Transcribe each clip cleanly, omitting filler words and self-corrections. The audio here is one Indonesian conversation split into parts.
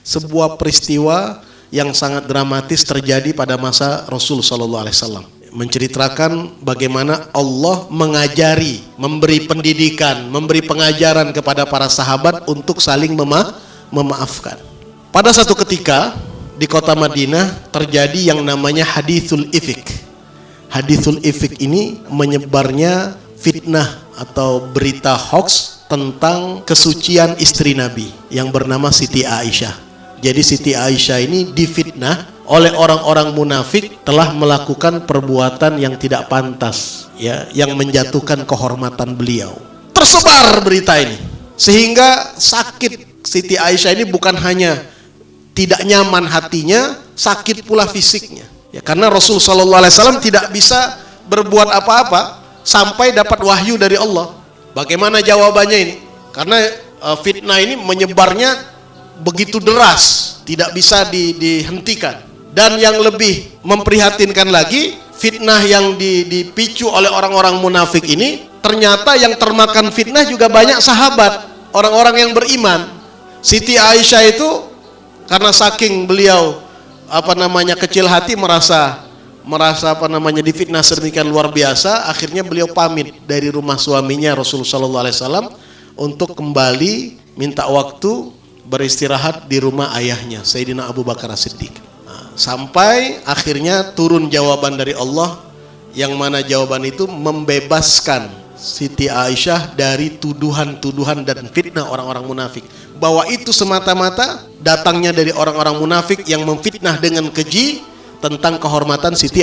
sebuah peristiwa yang sangat dramatis terjadi pada masa Rasul sallallahu alaihi wasallam. Menceritakan bagaimana Allah mengajari, memberi pendidikan, memberi pengajaran kepada para sahabat untuk saling memaafkan. Pada satu ketika di kota Madinah terjadi yang namanya hadithul ifk. Hadithul ifk ini menyebarnya fitnah atau berita hoax tentang kesucian istri Nabi yang bernama Siti Aisyah. Jadi Siti Aisyah ini difitnah oleh orang-orang munafik telah melakukan perbuatan yang tidak pantas, ya, yang menjatuhkan kehormatan beliau. Tersebar berita ini sehingga sakit Siti Aisyah ini, bukan hanya tidak nyaman hatinya, sakit pula fisiknya. Ya, karena Rasul sallallahu alaihi wasallam tidak bisa berbuat apa-apa sampai dapat wahyu dari Allah. Bagaimana jawabannya ini? Karena fitnah ini menyebarnya begitu deras, tidak bisa dihentikan. Dan yang lebih memprihatinkan lagi, fitnah yang dipicu oleh orang-orang munafik ini, ternyata yang termakan fitnah juga banyak sahabat, orang-orang yang beriman. Siti Aisyah itu karena saking beliau kecil hati, merasa difitnah sedemikian luar biasa, akhirnya beliau pamit dari rumah suaminya Rasulullah sallallahu alaihi wasallam untuk kembali minta waktu beristirahat di rumah ayahnya Sayyidina Abu Bakar As-Siddiq. Sampai akhirnya turun jawaban dari Allah, yang mana jawaban itu membebaskan Siti Aisyah dari tuduhan-tuduhan dan fitnah orang-orang munafik, bahwa itu semata-mata datangnya dari orang-orang munafik yang memfitnah dengan keji tentang kehormatan Siti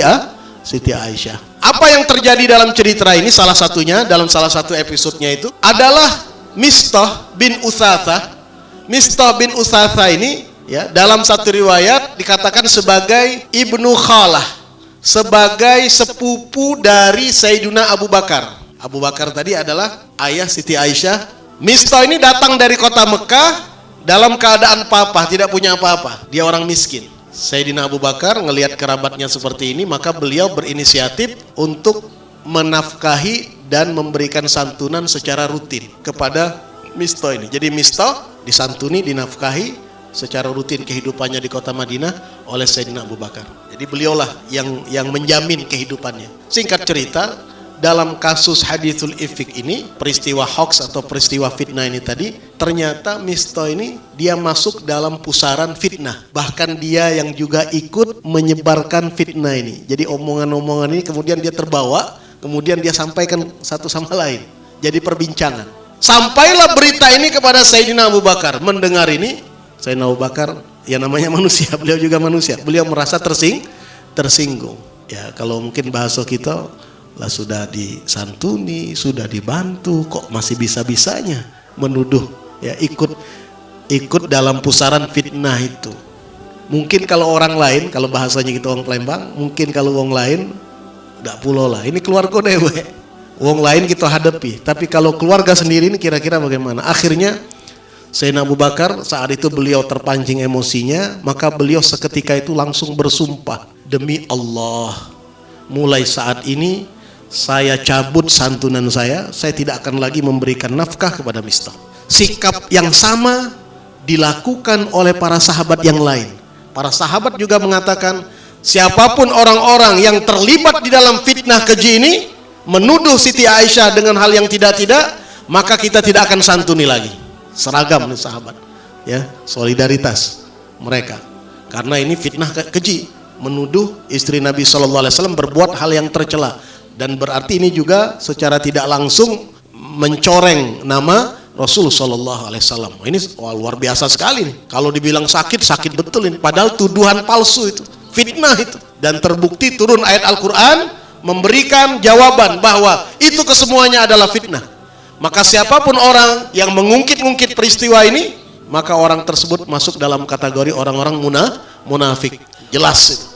Aisyah. Apa yang terjadi dalam cerita ini, salah satunya dalam salah satu episodenya itu adalah Mistah bin Utsatsa. Mistah bin Utsatsa ini, ya, dalam satu riwayat dikatakan sebagai ibnu khalah, sebagai sepupu dari Sayyidina Abu Bakar. Abu Bakar tadi adalah ayah Siti Aisyah. Mistah ini datang dari kota Mekah dalam keadaan papa, tidak punya apa-apa. Dia orang miskin. Sayyidina Abu Bakar ngelihat kerabatnya seperti ini, maka beliau berinisiatif untuk menafkahi dan memberikan santunan secara rutin kepada Mistah ini. Jadi Mistah disantuni, dinafkahi secara rutin kehidupannya di kota Madinah oleh Sayyidina Abu Bakar. Jadi beliaulah yang menjamin kehidupannya. Singkat cerita, dalam kasus hadithul ifk ini, peristiwa hoax atau peristiwa fitnah ini tadi, ternyata Mistah ini dia masuk dalam pusaran fitnah. Bahkan dia yang juga ikut menyebarkan fitnah ini. Jadi omongan-omongan ini kemudian dia terbawa, kemudian dia sampaikan satu sama lain. Jadi perbincangan. Sampailah berita ini kepada Sayyidina Abu Bakar. Mendengar ini, Sayyidina Abu Bakar, ya namanya manusia, beliau juga manusia. Beliau merasa tersinggung. Ya, kalau mungkin bahasa kita, lah sudah disantuni, sudah dibantu, kok masih bisa-bisanya menuduh, ya, ikut dalam pusaran fitnah itu. Mungkin kalau orang lain, kalau bahasanya kita orang Palembang, mungkin kalau orang lain enggak pulau lah, ini keluarga dewe. Wong lain kita hadapi, tapi kalau keluarga sendiri ini kira-kira bagaimana? Akhirnya Sayyidina Abu Bakar saat itu beliau terpancing emosinya, maka beliau seketika itu langsung bersumpah, demi Allah, mulai saat ini saya cabut santunan saya tidak akan lagi memberikan nafkah kepada Mistah. Sikap yang sama dilakukan oleh para sahabat yang lain. Para sahabat juga mengatakan, siapapun orang-orang yang terlibat di dalam fitnah keji ini, menuduh Siti Aisyah dengan hal yang tidak-tidak, maka kita tidak akan santuni lagi. Seragam nih sahabat, ya, solidaritas mereka. Karena ini fitnah keji, menuduh istri Nabi sallallahu alaihi wasallam berbuat hal yang tercela, dan berarti ini juga secara tidak langsung mencoreng nama Rasul sallallahu alaihi wasallam. Ini luar biasa sekali nih. Kalau dibilang sakit betul ini, padahal tuduhan palsu itu, fitnah itu. Dan terbukti turun ayat Al-Qur'an memberikan jawaban bahwa itu kesemuanya adalah fitnah. Maka siapapun orang yang mengungkit-ungkit peristiwa ini, maka orang tersebut masuk dalam kategori orang-orang munafik. Jelas itu.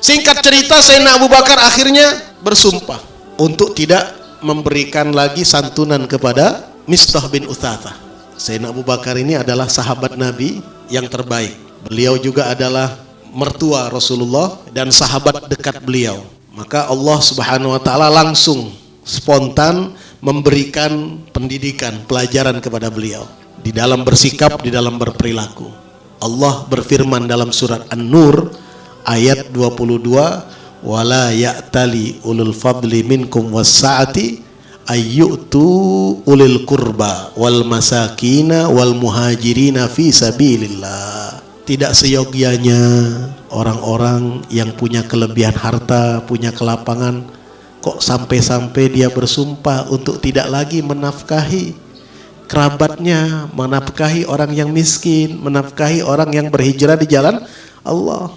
Singkat cerita, Sayyidina Abu Bakar akhirnya bersumpah untuk tidak memberikan lagi santunan kepada Mistah bin Utsatsa. Sayyidina Abu Bakar ini adalah sahabat Nabi yang terbaik. Beliau juga adalah mertua Rasulullah dan sahabat dekat beliau. Maka Allah Subhanahu wa taala langsung spontan memberikan pendidikan, pelajaran kepada beliau di dalam bersikap, di dalam berperilaku. Allah berfirman dalam surat An-Nur ayat 22, wala ya'tali ulul fadli minkum was-sa'ati ayyutu ulil kurba wal masakina wal muhajirina fi sabilillah. Tidak seyogyanya orang-orang yang punya kelebihan harta, punya kelapangan, kok sampai-sampai dia bersumpah untuk tidak lagi menafkahi kerabatnya, menafkahi orang yang miskin, menafkahi orang yang berhijrah di jalan Allah,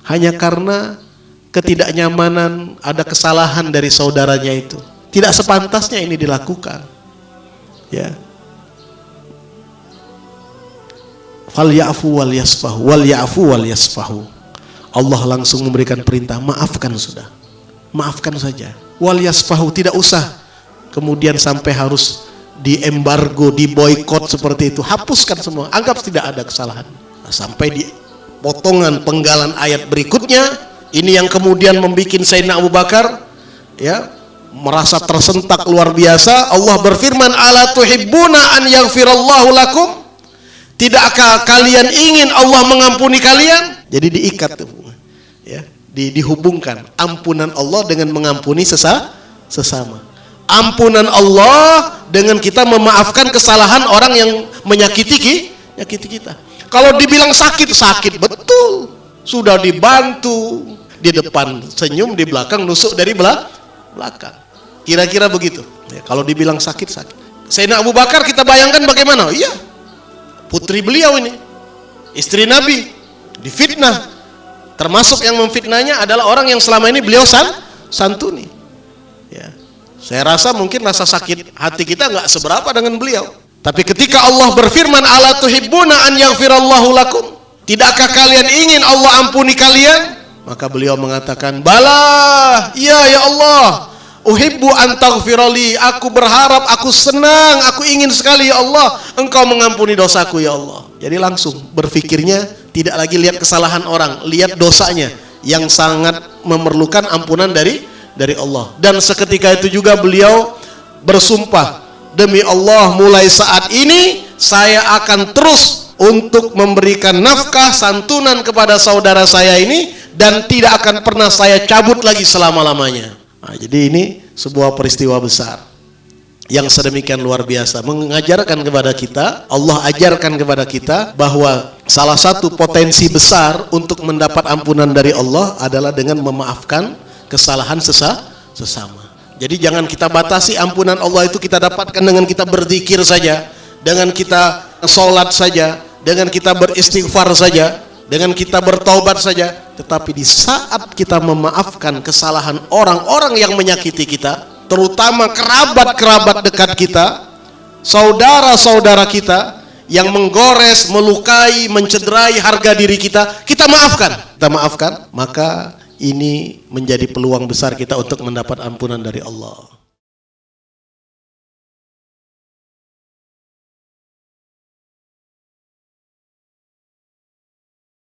hanya karena ketidaknyamanan, ada kesalahan dari saudaranya itu. Tidak sepantasnya ini dilakukan. Ya. Fal ya'fu wal yasfahu wal ya'fu wal yasfahu. Allah langsung memberikan perintah, maafkan sudah. Maafkan saja. Wal yasfahu, tidak usah kemudian sampai harus diembargo, diboikot seperti itu. Hapuskan semua, anggap tidak ada kesalahan. Nah, sampai di potongan penggalan ayat berikutnya, ini yang kemudian membuat Sayyidina Abu Bakar ya merasa tersentak luar biasa. Allah berfirman, ala tuhibbuna an yaghfirallahu lakum? Tidakkah kalian ingin Allah mengampuni kalian? Jadi diikat tuh, ya, dihubungkan ampunan Allah dengan mengampuni sesama. Ampunan Allah dengan kita memaafkan kesalahan orang yang menyakiti kita. Kalau dibilang sakit betul. Sudah dibantu, di depan senyum, di belakang nusuk dari belakang. Kira-kira begitu. Ya, kalau dibilang sakit. Sayyidina Abu Bakar kita bayangkan bagaimana? Iya, putri beliau ini, istri Nabi, difitnah. Termasuk yang memfitnahnya adalah orang yang selama ini beliau santuni. Ya, saya rasa mungkin rasa sakit hati kita nggak seberapa dengan beliau. Tapi ketika Allah berfirman, ala tuhibbuna an yaghfirallahu lakum? Tidakkah kalian ingin Allah ampuni kalian? Maka beliau mengatakan, bala, iya ya Allah, uhibbu an taghfirali, aku berharap, aku senang, aku ingin sekali ya Allah, engkau mengampuni dosaku ya Allah. Jadi langsung berfikirnya tidak lagi lihat kesalahan orang, lihat dosanya yang sangat memerlukan ampunan dari Allah. Dan seketika itu juga beliau bersumpah, demi Allah mulai saat ini saya akan terus untuk memberikan nafkah santunan kepada saudara saya ini, dan tidak akan pernah saya cabut lagi selama-lamanya. Nah, jadi ini sebuah peristiwa besar yang sedemikian luar biasa, mengajarkan kepada kita, Allah ajarkan kepada kita bahwa salah satu potensi besar untuk mendapat ampunan dari Allah adalah dengan memaafkan kesalahan sesama. Jadi jangan kita batasi ampunan Allah itu kita dapatkan dengan kita berzikir saja, dengan kita sholat saja, dengan kita beristighfar saja, dengan kita bertaubat saja. Tetapi di saat kita memaafkan kesalahan orang-orang yang menyakiti kita, terutama kerabat-kerabat dekat kita, saudara-saudara kita yang menggores, melukai, mencederai harga diri kita, kita maafkan, maka ini menjadi peluang besar kita untuk mendapat ampunan dari Allah.